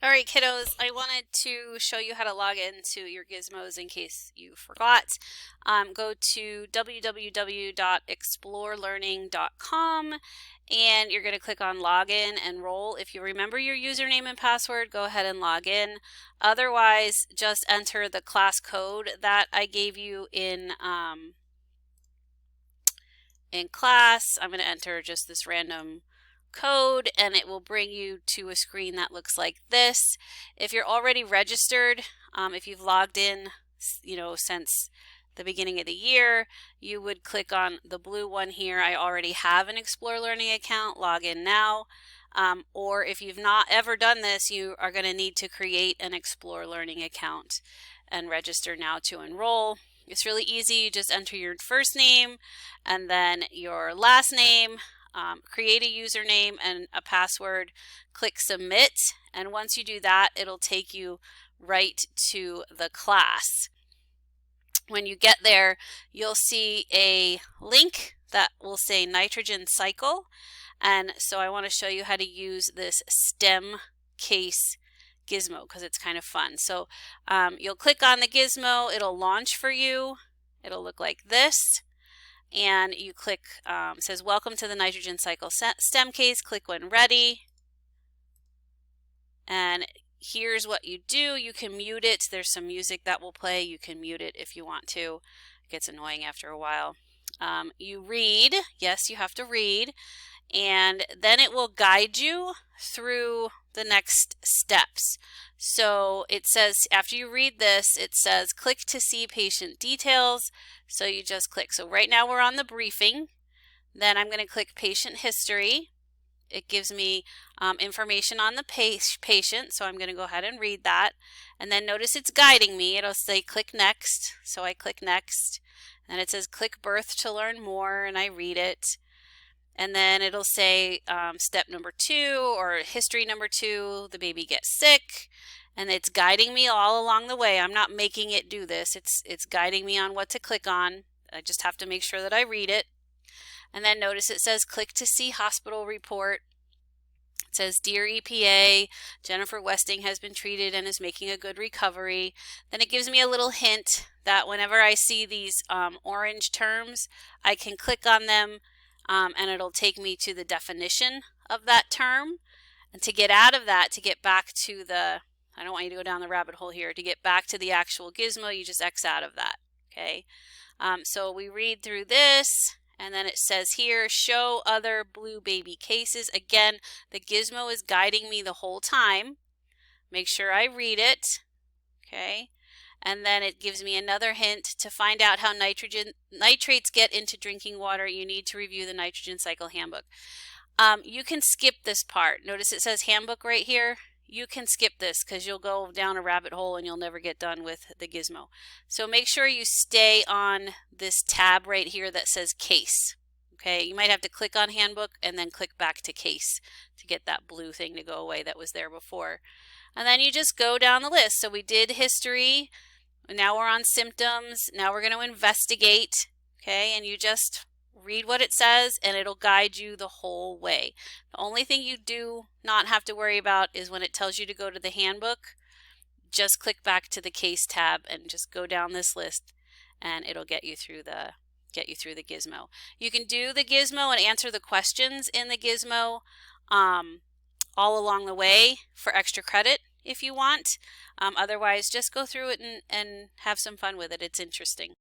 All right, kiddos, I wanted to show you how to log into your Gizmos in case you forgot. Go to www.explorelearning.com and you're going to click on login, enroll. If you remember your username and password, go ahead and log in. Otherwise, just enter the class code that I gave you in class. I'm going to enter just this random code and it will bring you to a screen that looks like this. If you're already registered, if you've logged in, since the beginning of the year, you would click on the blue one here. I already have an Explore Learning account, log in now. Or if you've not ever done this, you are going to need to create an Explore Learning account and register now to enroll. It's really easy. You just enter your first name and then your last name, create a username and a password, click submit, and once you do that, it'll take you right to the class. When you get there, you'll see a link that will say nitrogen cycle, and so I want to show you how to use this STEM case Gizmo because it's kind of fun. So you'll click on the Gizmo, it'll launch for you, it'll look like this, and you click, says welcome to the nitrogen cycle STEM case, click when ready, and here's what you do. You can mute it. There's some music that will play. You can mute it if you want to. It gets annoying after a while. You read. Yes, you have to read. And then it will guide you through the next steps. So it says, after you read this, it says click to see patient details. So you just click. So right now we're on the briefing. Then I'm going to click patient history. It gives me information on the patient, so I'm going to go ahead and read that. And then notice it's guiding me. It'll say click next, so I click next. And it says click birth to learn more, and I read it. And then it'll say step number 2 or history number 2, the baby gets sick. And it's guiding me all along the way. I'm not making it do this. It's guiding me on what to click on. I just have to make sure that I read it. And then notice it says click to see hospital report. It says, dear EPA, Jennifer Westing has been treated and is making a good recovery. Then it gives me a little hint that whenever I see these orange terms, I can click on them and it'll take me to the definition of that term. And to get out of that, to get back to the, I don't want you to go down the rabbit hole here, to get back to the actual Gizmo, you just X out of that, okay? So we read through this. And then it says here, show other blue baby cases. Again, the Gizmo is guiding me the whole time. Make sure I read it, okay? And then it gives me another hint. To find out how nitrates get into drinking water, you need to review the nitrogen cycle handbook. You can skip this part. Notice it says handbook right here. You can skip this because you'll go down a rabbit hole and you'll never get done with the Gizmo. So make sure you stay on this tab right here that says case. Okay, you might have to click on handbook and then click back to case to get that blue thing to go away that was there before. And then you just go down the list. So we did history, now we're on symptoms, now we're going to investigate, okay, and you just read what it says and it'll guide you the whole way. The only thing you do not have to worry about is when it tells you to go to the handbook, just click back to the case tab and just go down this list and it'll get you through the Gizmo. You can do the Gizmo and answer the questions in the Gizmo all along the way for extra credit if you want. Otherwise, just go through it and have some fun with it. It's interesting.